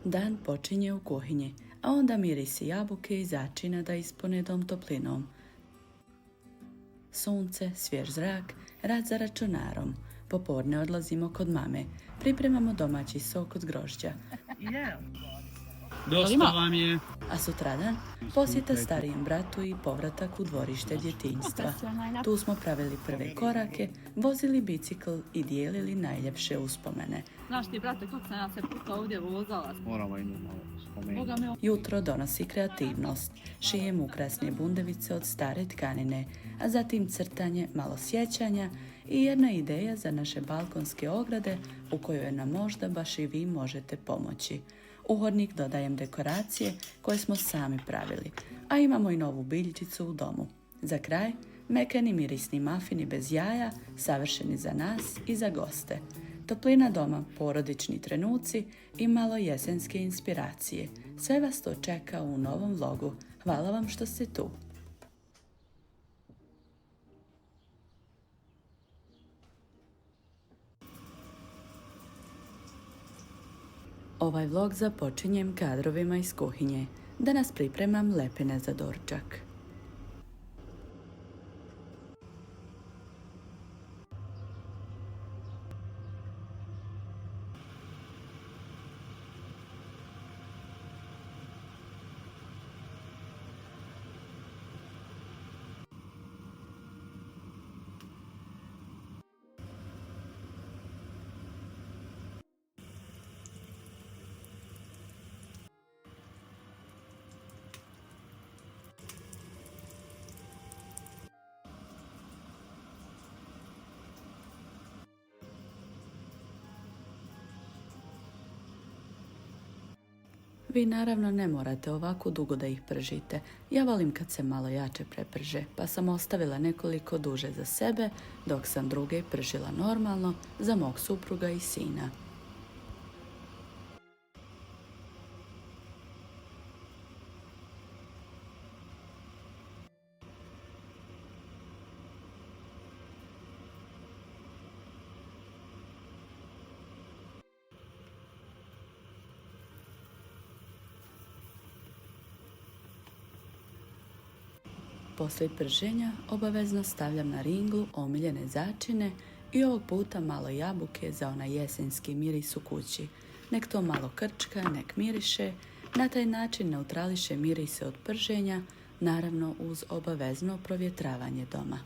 Dan počinje u kuhinji, a onda mirisi jabuke i začina da ispune dom toplinom. Sunce, svjež zrak, rad za računarom. Popodne odlazimo kod mame. Pripremamo domaći sok od grožđa. Dosta vam je. A sutradan posjeta starijem bratu i povratak u dvorište djetinjstva. Tu smo pravili prve korake, vozili bicikl i dijelili najljepše uspomene. Znaš ti, brate, kako sam ja se puta ovdje vozala? Moramo i malo spomenuti. Jutro donosi kreativnost. Šijem ukrasne bundevice od stare tkanine, a zatim crtanje, malo sjećanja i jedna ideja za naše balkonske ograde u kojoj nam možda baš i vi možete pomoći. U hodnik dodajem dekoracije koje smo sami pravili, a imamo i novu biljčicu u domu. Za kraj, mekani mirisni mafini bez jaja, savršeni za nas i za goste. Toplina doma, porodični trenuci i malo jesenske inspiracije. Sve vas to čeka u novom vlogu. Hvala vam što ste tu. Ovaj vlog započinjem kadrovima iz kuhinje. Danas pripremam lepene za doručak. Vi naravno ne morate ovako dugo da ih pržite. Ja volim kad se malo jače preprže, pa sam ostavila nekoliko duže za sebe, dok sam druge pržila normalno za mog supruga i sina. Poslije prženja obavezno stavljam na ringlu omiljene začine i ovog puta malo jabuke za onaj jesenski miris u kući. Nek to malo krčka, nek miriše, na taj način neutrališe mirise od prženja, naravno uz obavezno provjetravanje doma.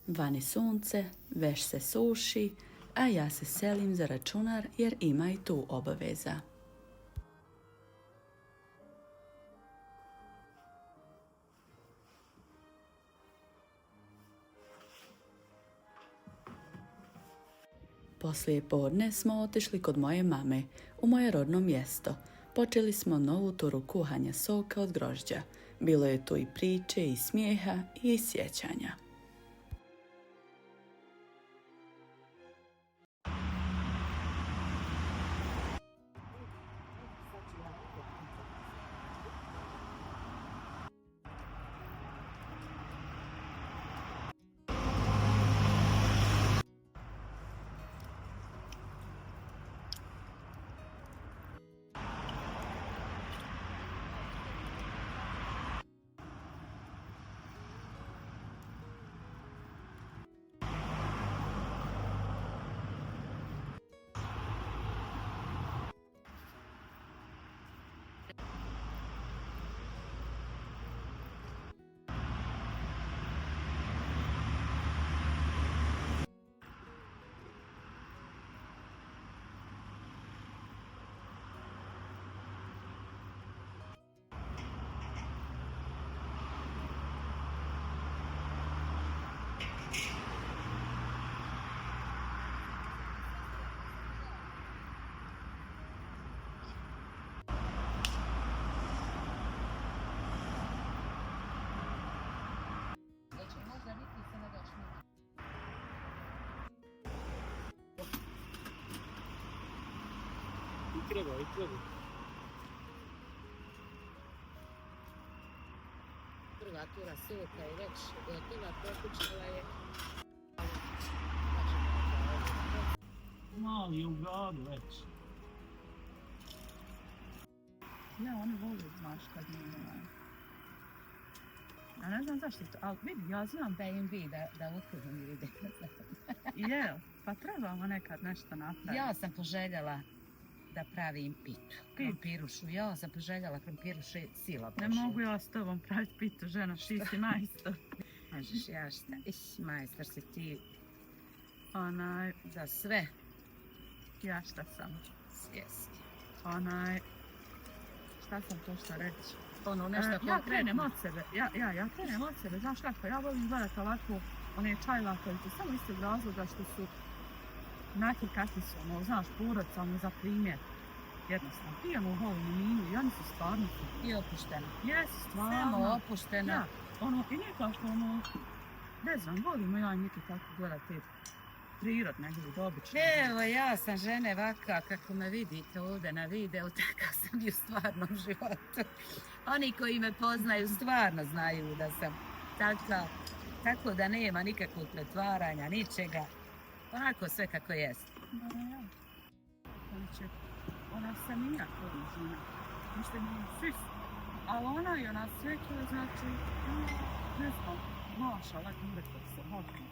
Vani sunce, veš se suši, a ja se selim za računar jer ima i tu obaveza. Poslije podne smo otišli kod moje mame, u moje rodno mjesto. Počeli smo novu turu kuhanja soka od grožđa. Bilo je tu i priče, i smijeha, i sjećanja. Treba. Prva tura suka je već gotova, pokućala je. Mali u gradu već. Ja, oni vole, znaš, kad nije. Ja ne znam zašto to, ali vidi, ja znam. Da im vi, da ukrivim vide. Je, pa trebamo nekad nešto napraviti. Ja sam poželjela da pravim pitu. Krompirušu, ja sam poželjela krompirušu sila. Ne mogu ja s tobom praviti pitu, žena, ti si majstor. Kažeš, ja šta, majstor si ti Onaj, za sve ja šta sam? svjeski. Onaj, šta sam to što reći? Ono nešto Ja krenem konkretno. od sebe, ja krenem od sebe, znaš kako, ja volim gledati ovako one čajlakovice, samo iz tog razloga što su onaki kakvi su, ono, znaš, porodcalni za primjer. Jednostavno, pijemo u Holinu Minu i oni su stvarno su. I opušteno. Jesu, stvarno. Samo opušteno. Ja, ono, i nije kao što, ono, ne znam, volimo ja i Niki tako gledati te prirodne ljude, obične. Evo, ja sam žene vaka, kako me vidite ovdje na videu, takav sam i u stvarnom životu. Oni koji me poznaju stvarno znaju da sam takva, tako da nema nikakvog pretvaranja, ničega. Onako sve kako jest. Znači, ona se nije žena. Mislim, svi su. Ali ona i ona sve koje, znači, ne znam, maša, lak mi rekao se, hodno.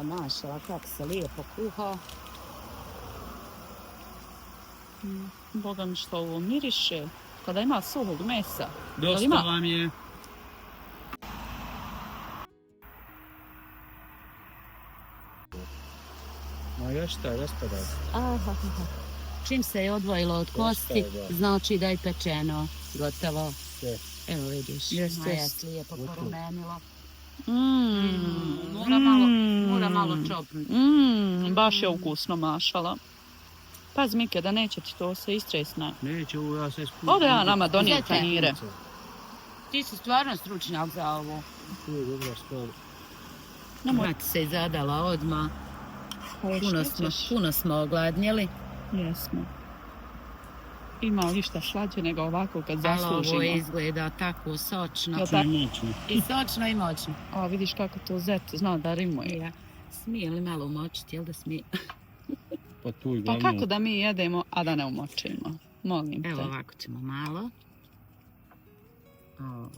Mašala, kako se lijepo kuha. Boga mi što ovo miriše, kada ima suhog mesa. Dosta ima? vam je. Ma još šta, raspada. Aha. Čim se je odvojilo od kosti, da. znači da je pečeno. Gotovo. Je. Evo vidiš, Jest, Maja jest. se lijepo Gotovo. porumenilo. Mm, Mora malo čopnuti. Baš je ukusno, mašala. Pazi Mike, da neće ti to se istresne. Neće ovo ja sve spuštam. Ode ja nama donijeti Zete. tanjire. Ti si stvarno stručnjak za ovo. Tu je dobra stvar. Nemoj. Mati se zadala odmah. Puno smo ogladnjeli. Jesmo. Ima li šta slađe nego ovako kad Ali ovo zaslužimo. izgleda tako sočno. Jel tako? Neću. I sočno i moćno. A vidiš kako to zet zna da rimuje. Ja. Smije li malo umočiti, jel da smije? Pa tu je Pa glavno. kako da mi jedemo, a da ne umočimo? Molim te. Evo ovako ćemo malo. O.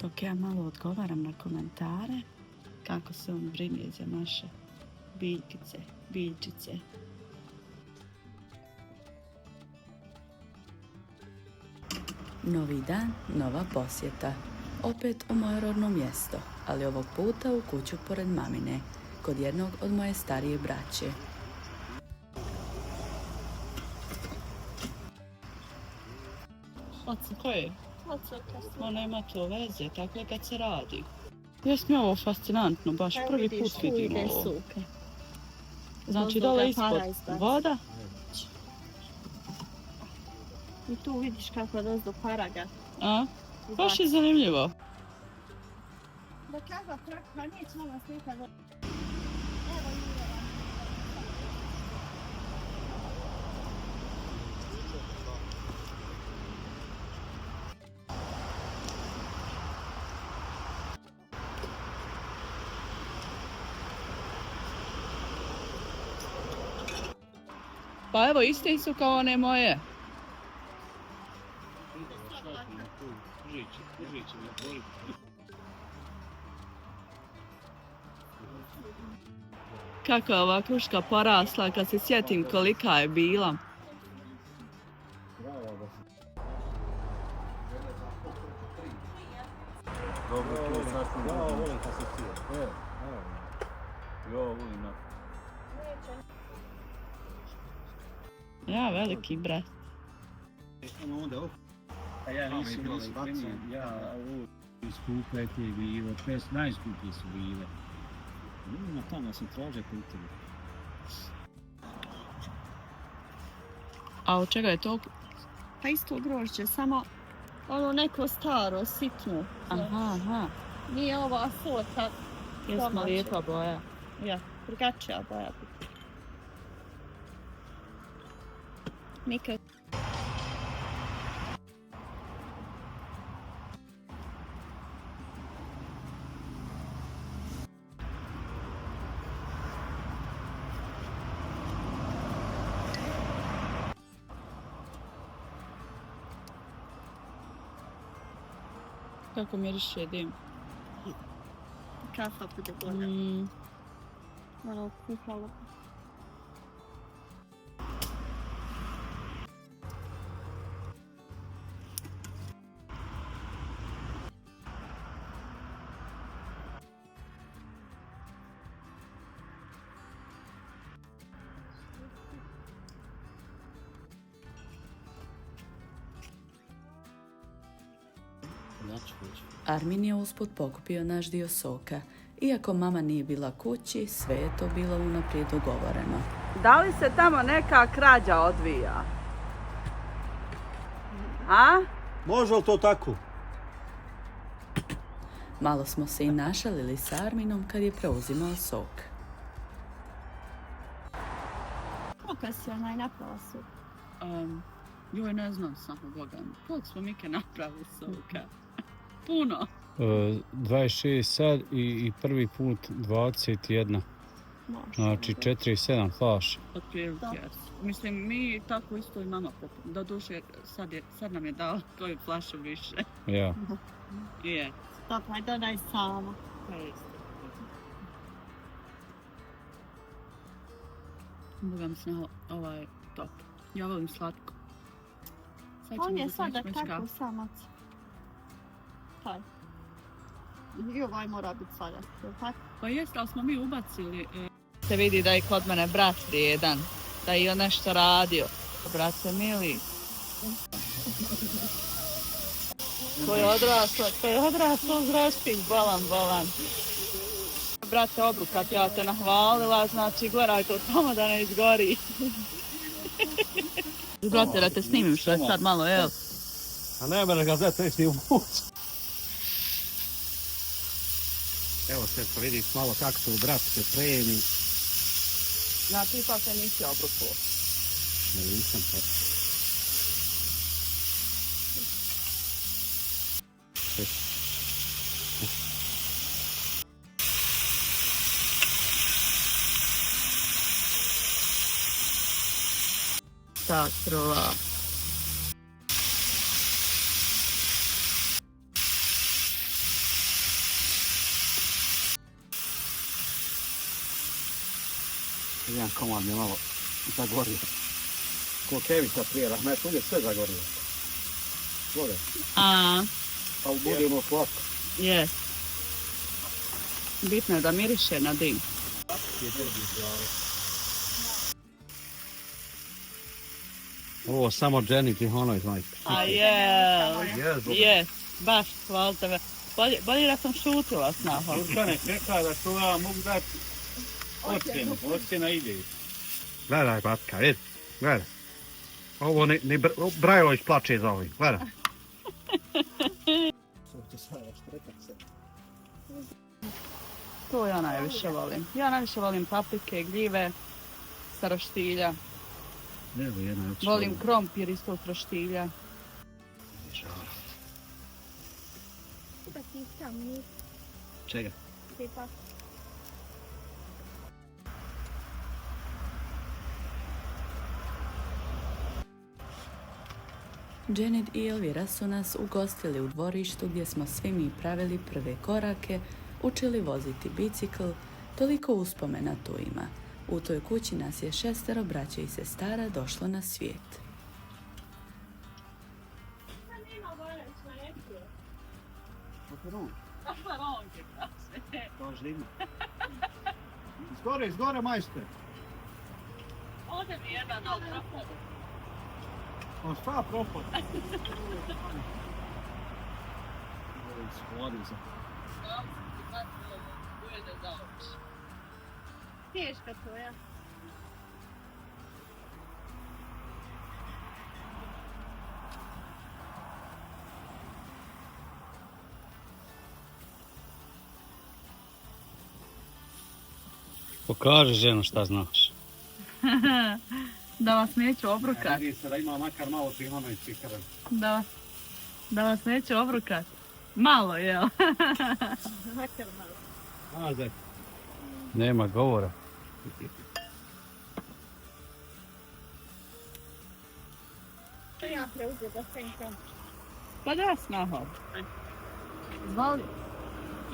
Dok ja malo odgovaram na komentare, kako se on brine za naše biljkice, biljčice. Novi dan, nova posjeta. Opet u moje rodno mjesto, ali ovog puta u kuću pored mamine, kod jednog od moje starije braće. Oca, ko je? Ma nema to veze, tako je kad se radi. Jes mi ovo fascinantno, baš prvi put vidim ovo. Znači dole ispod voda, I tu vidiš kako dozdo paraga. a? Baš je zanimljivo. Da kada trakma neće nama slika. Evo Jure. Pa evo, isti su kao one moje. Kako je ova kruška porasla, kad se sjetim kolika je bila. Dobro, to je sasvim dobro. Ja volim kad se cije. Ja volim na. Ja, veliki brat. Onda opet. A ja nisam ja ovo iskupe te vive, najskuplje su vive. Ima tamo se traže putevi. A od čega je to? Pa isto grožđe, samo ono neko staro, sitno. Aha. Nije ova sorta. Jesmo domaća. lijepa boja. Ja, drugačija boja. Nikad. Kako miriše dim. Kafa bude bolja. Malo kuhalo. Armin je usput pokupio naš dio soka. Iako mama nije bila kući, sve je to bilo unaprijed dogovoreno. Da li se tamo neka krađa odvija? A? Može li to tako? Malo smo se i našalili s Arminom kad je preuzimao sok. Koliko si onaj naprava su? Joj, ne znam samo Boga. Koliko smo Mike napravili soka? Puno. 26 sad i prvi put 21. Znači 4-7 flaša. Otprilike. Mislim, mi tako isto i mama poput. Do duše, sad nam je dao koju flašu više. Ja. Je. Dobro, ajde dodaj samo. Boga mi se ovaj top. Ja volim slatko. On je sada tako samac. Taj. I ovaj mora biti sada. Tako? Pa jest, ali smo mi ubacili. Se vidi da je kod mene brat jedan. Da je on nešto radio. Brate mili. To je odraslo zračnik, bolan. Brate, obrukat, ja te nahvalila, znači gledaj to tamo da ne izgori. Brate, da te snimim što je sad malo, jel? A ne mene gazeta nisi u muć. Evo se pa vidiš malo kako se brat se premi. Znači, ipak se nisi obrukuo. Ne, nisam pa. Ta trula. Jedan komad mi je malo zagorio. Ko kevica prije, Rahmet, uvijek sve zagorio. Vode. A, A u budemo slatko. je. Bitno je da miriše na dim. Ovo samo Jenny Tihonović, majka. A je, baš, hvala tebe. Bolje da sam šutila s nahom. Urkane, rekla da to ja mogu dati ocjena ide. Gledaj, batka, vidi, gledaj. Ovo ni Brajlović plače za ovim, gledaj. To ja najviše volim. Ja najviše volim paprike, gljive, sa roštilja. Evo jedna opcija. Volim krompir isto s roštilja. Da ti tam nije Čega? tipa. Janet i Elvira su nas ugostili u dvorištu gdje smo svi mi pravili prve korake, učili voziti bicikl Toliko uspomena tu ima. U toj kući nas je 6 braće i sestara došlo na svijet. Izgore, majster. Ovdje mi jedan propad. On šta propad? Teška tvoja. Pokaži ženo šta znaš. Da vas neću obrukat. Vidi se da ima makar malo primano i cikara. Da vas neću obrukat. Malo, jel? Makar malo. Ajde. Nema govora. Ja preuzeo da se im Pa da, snaho. Zvali.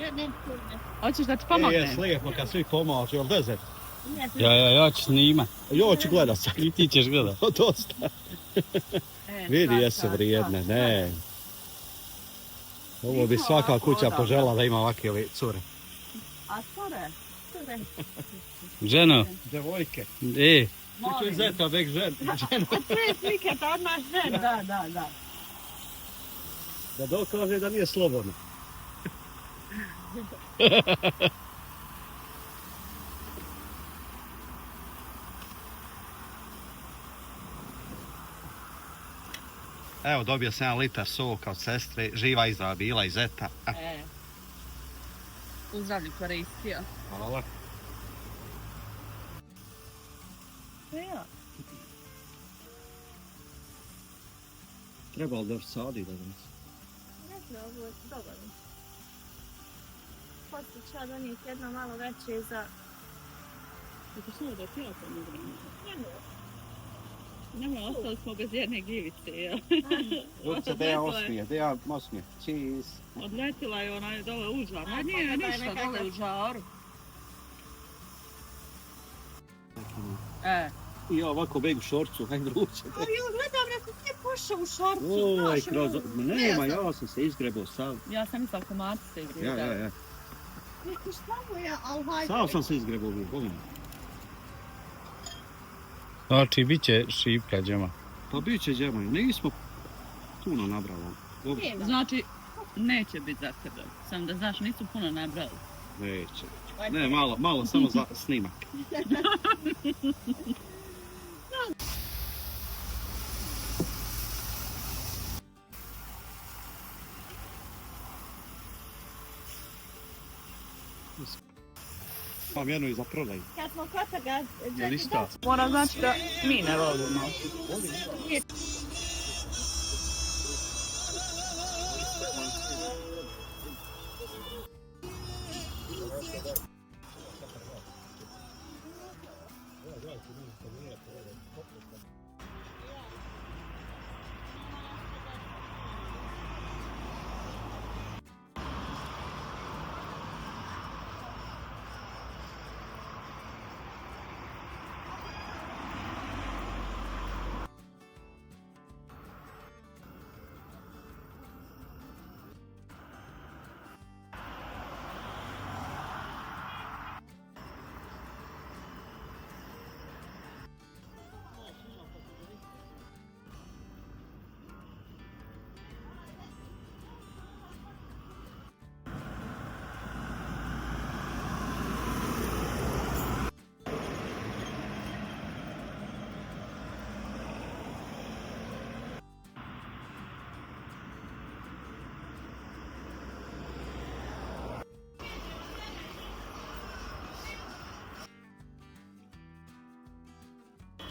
Ja ne kurne. Hoćeš da ti pomognem? Slijepo kad svi pomažu, jel deze? Ja Ja ću snimat. Jo ću gledat sad. I ti ćeš gledat. Dosta. Vidi jesu vrijedne, ne. Ovo bi svaka kuća požela da ima ovakve cure. A cure? Ženo. Devojke. Molim. Čuj zeta, bek ženo. To je slika odmah žena. Da. Da dokaže da nije slobodno. Evo, dobio sam 1 litar soka od sestre, živa izdrava bila iz zeta. Uzdravlju koristio. Hvala. Ja. Trebalo da sadi da danas. Ne znam, ovo je dobar. Poslije ću ja donijeti jedno malo veće za... Kako što da ti ja to ne vremena? Nema, ostali smo bez jedne gljivice, jel? Ulice da ja osmije, cheese. Odletila je ona dole u žaru. A nije ništa dole u žaru. I ja ovako beg u šorcu, hajde ruče. A jo, gledam, rekao, ti pošao u šorcu. Oj, znaš, kroz... ono, Nema, ja sam se izgrebao sav. Ja sam mislila komati se igrali. Ja. Rekao, šta mu je, ali hajde. Sav sam se izgrebao, volim. Znači, bit će šipka džema. Pa bit će džema, nismo puno nabrali. Dobro, Nema. Znači, neće biti za tebe. Sam da znaš, nisu puno nabrali. neće. Ne, malo samo za snimak. Imam jednu i za prodaj. Kad smo kod toga, Je li sta? Mora znači da mi ne volimo.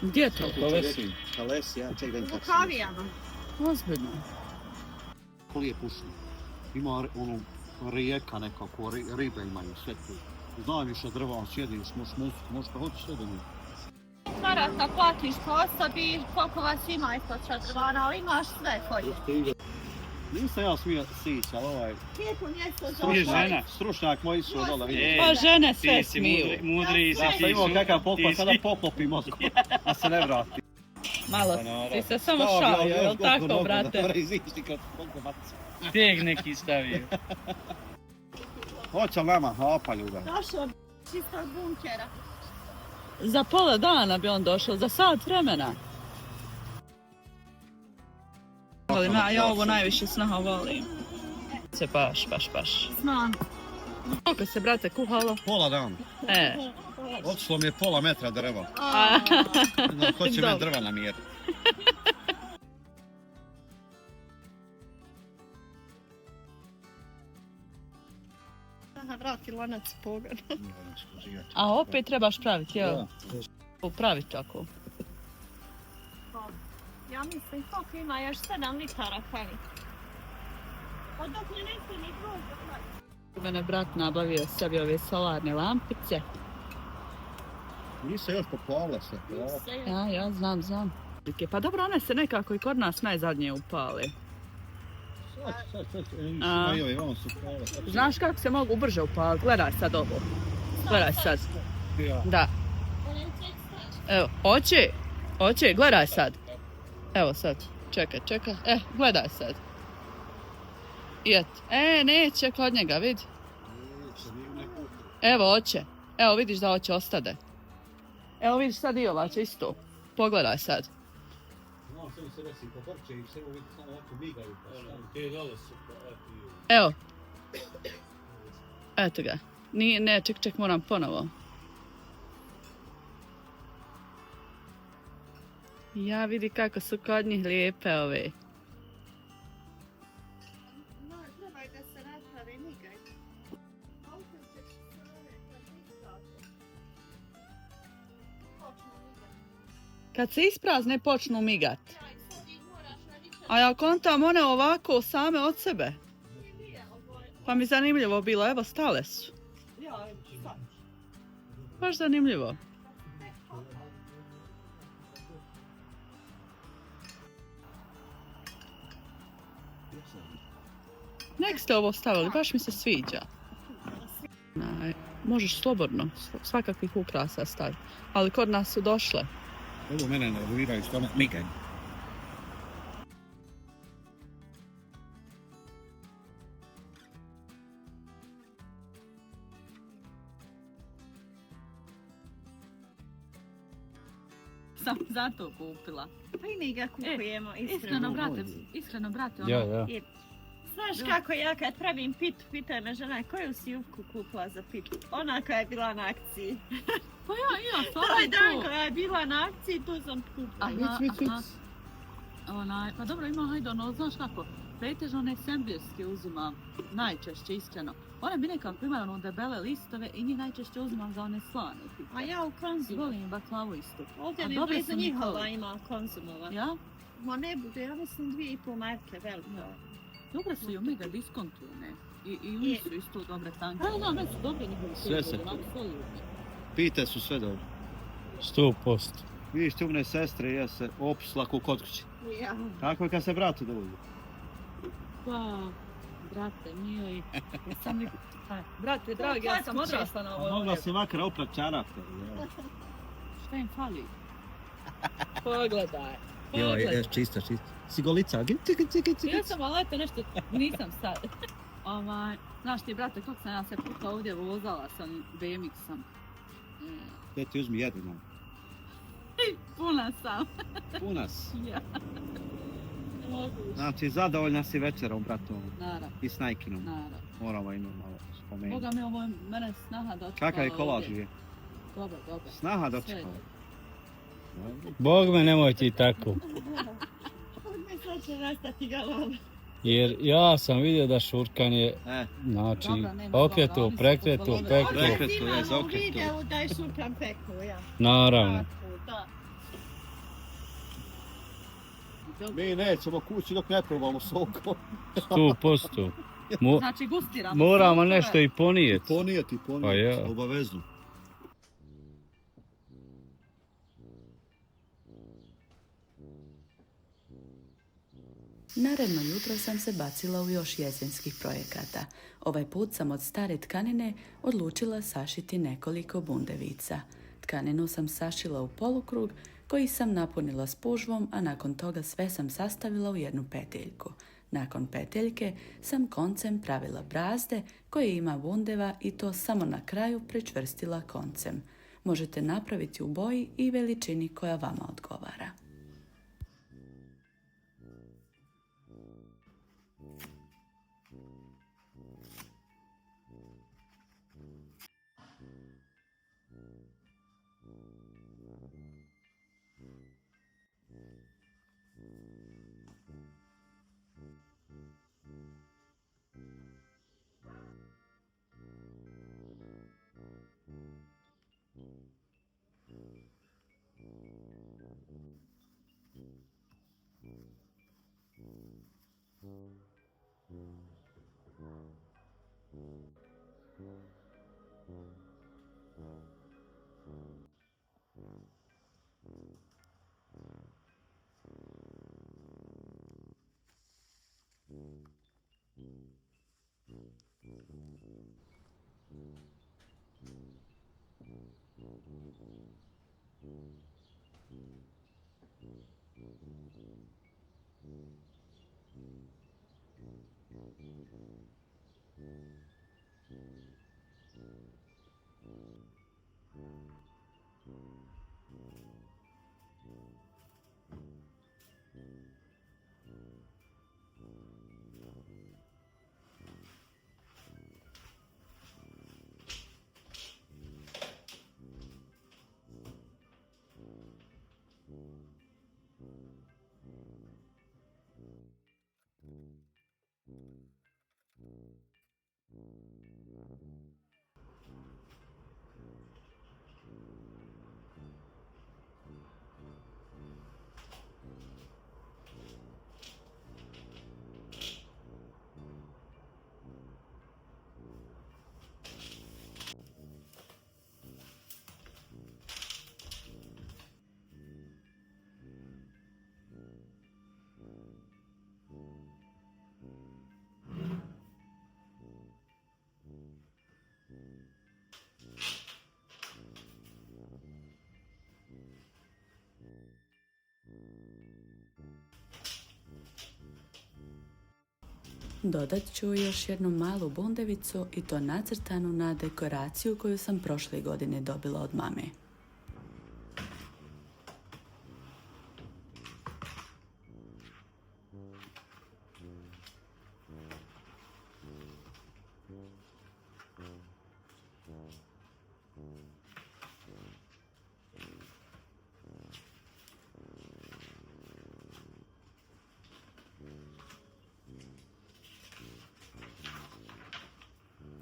Gdje je to? Kalesi, ja ček da im U tako kavijama. Ozbiljno. Koli je pušno. Ima ono rijeka nekako, ribe imaju sve tu. Znam više drva, sjediš, možeš pa hoćeš sve do njih. Maraka platiš po osobi, koliko vas ima ispod šadrovana, ali imaš sve koji. Nisam ja smio sići, ali ovaj... Lijepo mjesto Nije za žena. Stručnjak moji su dole, vidim. Pa žene sve Ti si smiju. mudri Ja sam imao kakav poklon, sada poklopim mozgu, da se ne vrati. Malo ti se samo šalio, jel tako, brate? Da izišti kad koliko matica. Tijeg neki stavio. Hoće li nama hapa ljubav? Došao čisto od bunkera. Za pola dana bi on došao, za sat vremena. Ja ovo najviše snaha volim. Se baš. Znam. Koliko se, brate, kuhalo? Pola dana. Otišlo mi je pola metra drva. No, ko će me Dobro. drva namjeriti? Aha, vrati lanac pogon. A opet trebaš praviti, jel? Praviti tako. Ja mislim koliko ima još 7 litara fali. Pa dok ne nese ni drugo. Mene brat nabavio sebi ove solarne lampice. Nisam još poplavila se. Ja, znam. Pa dobro, one se nekako i kod nas najzadnije upale. Znaš kako se mogu brže upaliti? Gledaj sad ovo. Gledaj sad. Da. Evo, hoće, gledaj sad. Evo sad, čekaj. Gledaj sad. I et. Neće kod njega, vidi. Evo, hoće. Evo, vidiš da hoće ostade. Evo, vidiš sad i ova će isto. Pogledaj sad. Evo. Eto ga. Ne, ček, moram ponovo. Ja vidi kako su kod njih lijepe ove. No, trebaj da se napravi migaj. Kad se isprazne počnu migat. A ja kontam one ovako same od sebe. Pa mi zanimljivo bilo, evo stale su. Baš zanimljivo. Nek ste ovo stavili, baš mi se sviđa. Možeš slobodno, svakakvih ukrasa staviti. Ali kod nas su došle. Ovo mene nerviraju što ono miganje. Sam zato kupila. Pa i mi ga kupujemo, Iskreno, brate, ono... Ja. Znaš kako ja kad pravim pitu, pita me žena koju si jufku kupila za pitu. Ona koja je bila na akciji. Pa ja, Taj dan koja je bila na akciji, tu sam kupila. Pa dobro, ima, hajde, ono, znaš kako, pretežno one sembirske uzimam, najčešće, iskreno. One bi nekako imaju ono debele listove i njih najčešće uzimam za one slane. A ja u Konzumu. Volim baklavu isto. Ovdje mi blizu njihova ima Konzumova. Ja? Ma ne bude, ja mislim 2,5 marke velike. Dobre su i omega diskontovne. I oni su isto dobre tanke. Ne su dobre njihovi Sve se. Pite su sve dobro. 100%. Vidiš, tumne sestre jese opsla kod kući. Ja. Tako je kad se bratu dovolju. Pa, brate, mio i... Brate, dragi, ja sam odrasla na ovo. Mogla si makar oprat čarape. Šta im fali? Pogledaj. Čista. Si golica? Ja sam, ali eto nešto, nisam sad. Znaš ti, brate, kako sam ja se puta ovdje vozala sa BMX-om. Gdje ti uzmi jedino? Puna sam. Punas. Ja. Znači, zadovoljna si večerom, bratom. Naravno. I s Najkinom. Naravno. Moramo i malo spomenuti. Boga mi, ovo je mene snaha dočekala. Kakav je kolaž je? Dobro. Snaha dočekala. Bog me nemoj ti tako. Sad će nastati galon. Jer ja sam vidio da šurkanje, znači, okretu, prekretu. Prekretu, ja, za Imamo u okretu. videu da je šurkan pekao, ja. Naravno. Da. Mi nećemo kući dok ne probamo soko. 100%. Znači, gustiramo. Moramo nešto i ponijeti. Ponijeti, Pa ja. obavezno. Naredno jutro sam se bacila u još jesenskih projekata. Ovaj put sam od stare tkanine odlučila sašiti nekoliko bundevica. Tkaninu sam sašila u polukrug koji sam napunila spužvom, a nakon toga sve sam sastavila u jednu peteljku. Nakon peteljke sam koncem pravila brazde koje ima bundeva i to samo na kraju pričvrstila koncem. Možete napraviti u boji i veličini koja vama odgovara. Dodat ću još jednu malu bundevicu i to nacrtanu na dekoraciju koju sam prošle godine dobila od mame.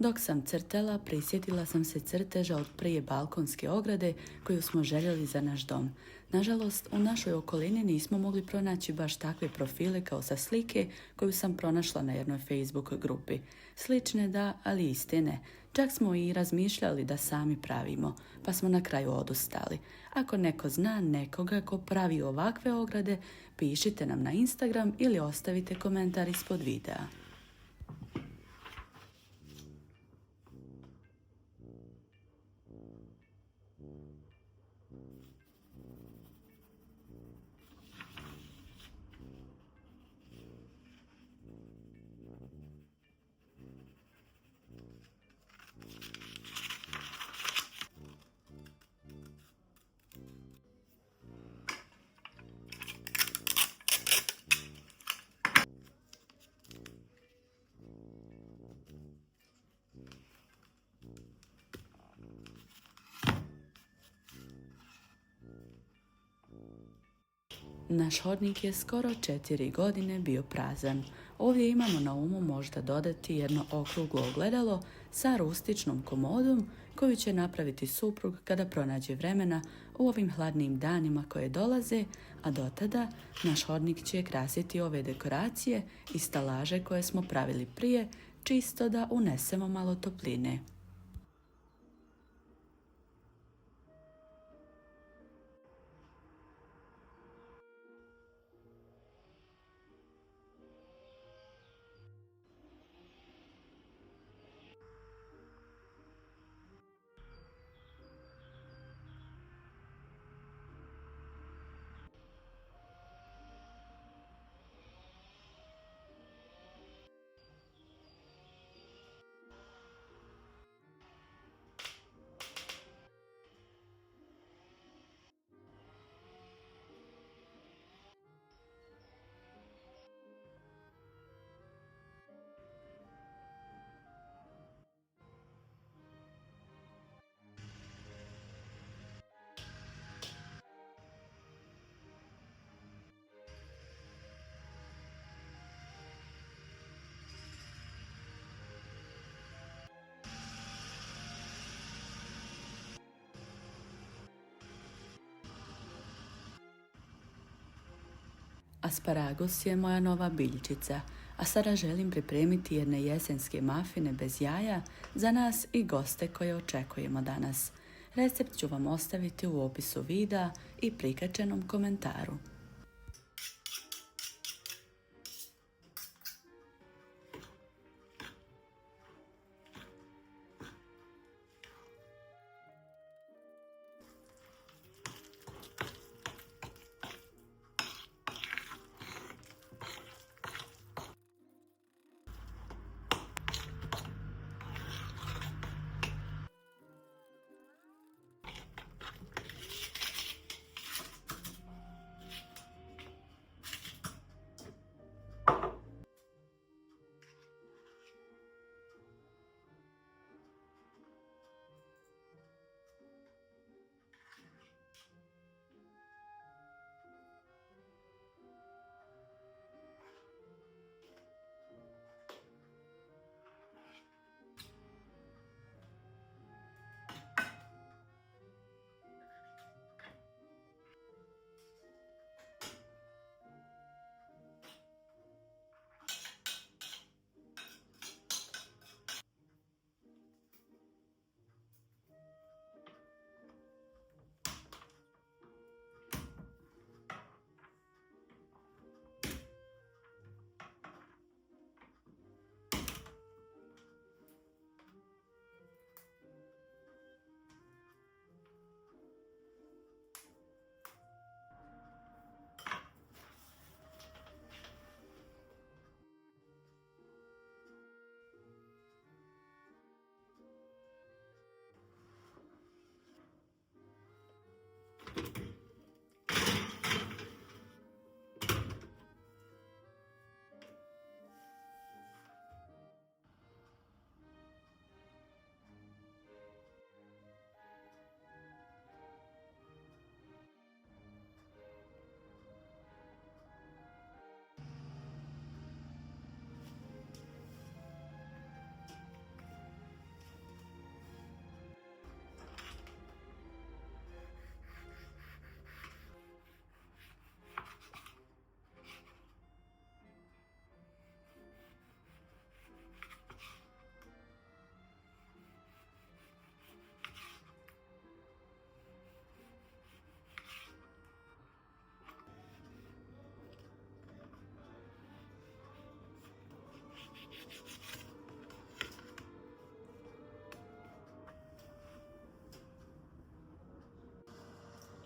Dok sam crtala, prisjetila sam se crteža od prije balkonske ograde koju smo željeli za naš dom. Nažalost, u našoj okolini nismo mogli pronaći baš takve profile kao sa slike koju sam pronašla na jednoj Facebook grupi. Slične da, ali iste ne. Čak smo i razmišljali da sami pravimo, pa smo na kraju odustali. Ako neko zna nekoga ko pravi ovakve ograde, pišite nam na Instagram ili ostavite komentar ispod videa. Naš hodnik je skoro 4 godine bio prazan. Ovdje imamo na umu možda dodati jedno okruglo ogledalo sa rustičnom komodom koju će napraviti suprug kada pronađe vremena u ovim hladnim danima koje dolaze, a do tada naš hodnik će krasiti ove dekoracije i stalaže koje smo pravili prije, čisto da unesemo malo topline. Asparagus je moja nova biljčica, a sada želim pripremiti jedne jesenske mafine bez jaja za nas i goste koje očekujemo danas. Recept ću vam ostaviti u opisu videa i prikačenom komentaru.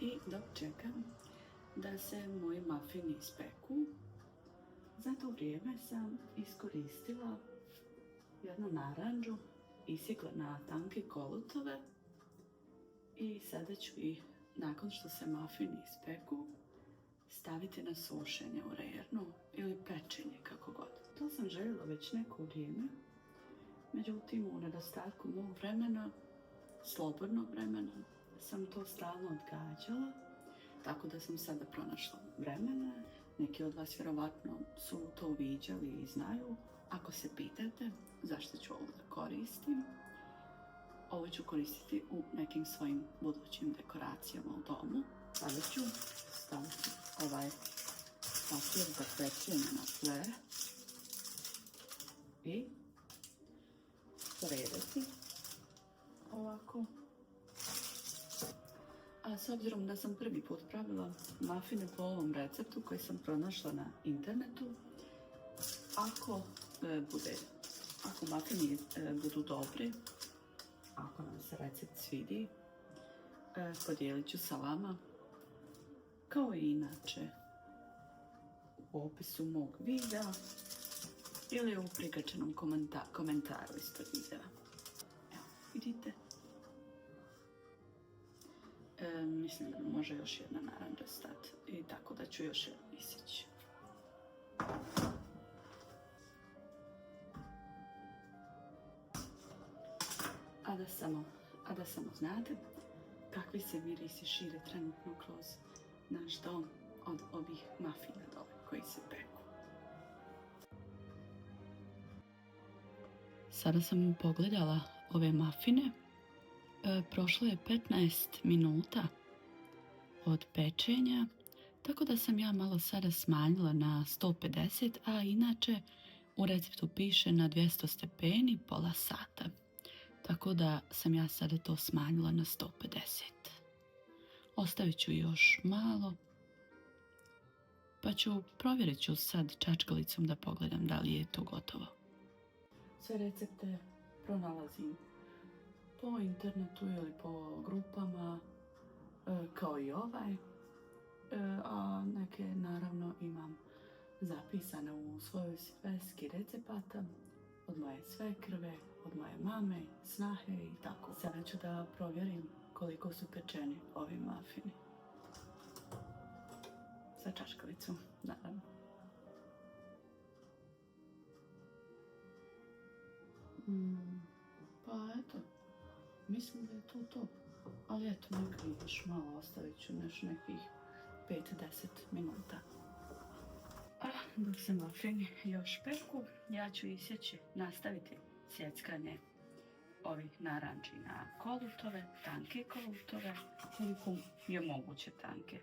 I dok čekam da se moji mafini ispeku, za to vrijeme sam iskoristila jednu naranđu, isjekla na tanke kolutove i sada ću ih, nakon što se mafini ispeku, staviti na sušenje u rernu ili pečenje, kako god. To sam željela već neko vrijeme, međutim u nedostatku mog vremena, slobodnog vremena, sam to stalno odgađala, tako da sam sada pronašla vremena. Neki od vas vjerovatno su to viđali i znaju. Ako se pitate zašto ću ovo da koristim, ovo ću koristiti u nekim svojim budućim dekoracijama u domu. Sada ću staviti ovaj papir za pečenje na fler i poredati ovako. A s obzirom da sam prvi put pravila mafine po ovom receptu koji sam pronašla na internetu, ako mafini budu dobri, ako nam se recept svidi, podijelit ću sa vama, kao i inače u opisu mog videa ili u prikačenom komentaru ispod videa. Evo, vidite. Mislim da može još jedna naranđa stati i tako da ću još jednu isjeći. A da samo znate kakvi se mirisi šire trenutno kroz naš dom od ovih mafina dole koji se peku. Sada sam pogledala ove mafine. Prošlo je 15 minuta od pečenja, Tako da sam ja malo sada smanjila na 150, a inače u receptu piše na 200 stepeni pola sata. Tako da sam ja sada to smanjila na 150. Ostavit ću još malo, pa provjerit ću sad čačkalicom da pogledam da li je to gotovo. Sve recepte pronalazim po internetu ili po grupama, kao i ovaj, a neke naravno imam zapisane u svojoj sveski recepata od moje svekrve, od moje mame, snahe i tako. Sada ću da provjerim koliko su pečeni ovi mafini. Sa čaškalicom, naravno. Pa eto, mislim da je to. Ali eto, neka još malo, ostavit ću nekih 5-10 minuta. Dok se mafini još peku, ja ću isjeći, nastaviti sjeckanje ovih naranči na kolutove, tanke kolutove, koliko je moguće tanke.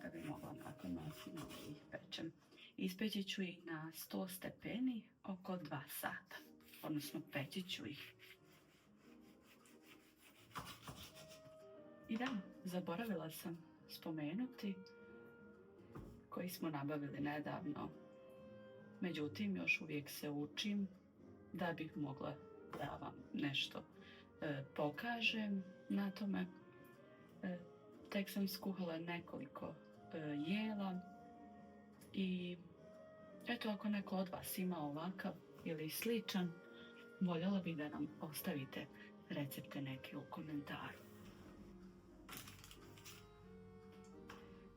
Da bi mogla nakon mafina ih pečem. Ispeći ću ih na 100 stepeni oko 2 sata, odnosno peći ću ih. I da, zaboravila sam spomenuti koji smo nabavili nedavno. Međutim, još uvijek se učim da bih mogla da vam nešto pokažem na tome. Tek sam skuhala nekoliko jela i eto, ako neko od vas ima ovakav ili sličan, voljela bih da nam ostavite recepte neke u komentaru.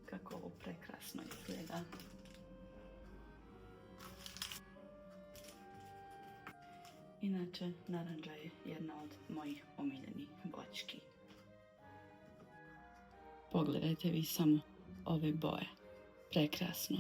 Kako ovo prekrasno izgleda. Inače, narandža je jedna od mojih omiljenih voćki. Pogledajte vi samo ove boje. Prekrasno.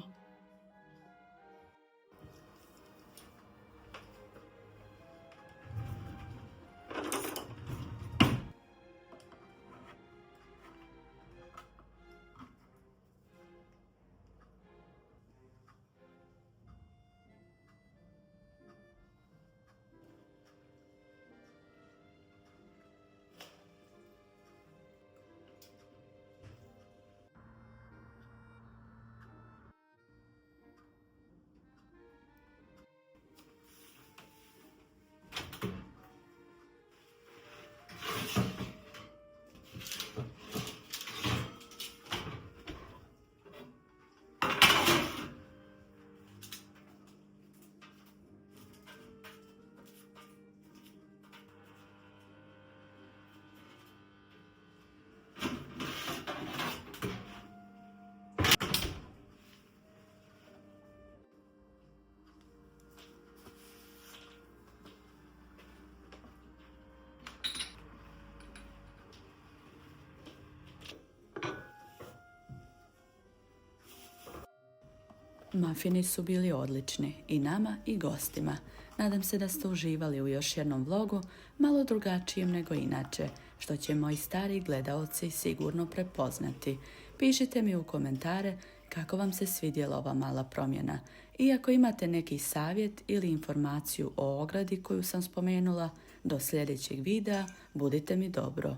Mafini su bili odlični i nama i gostima. Nadam se da ste uživali u još jednom vlogu, malo drugačijem nego inače, što će moji stari gledaoci sigurno prepoznati. Pišite mi u komentare kako vam se svidjela ova mala promjena. I ako imate neki savjet ili informaciju o ogradi koju sam spomenula, do sljedećeg videa budite mi dobro.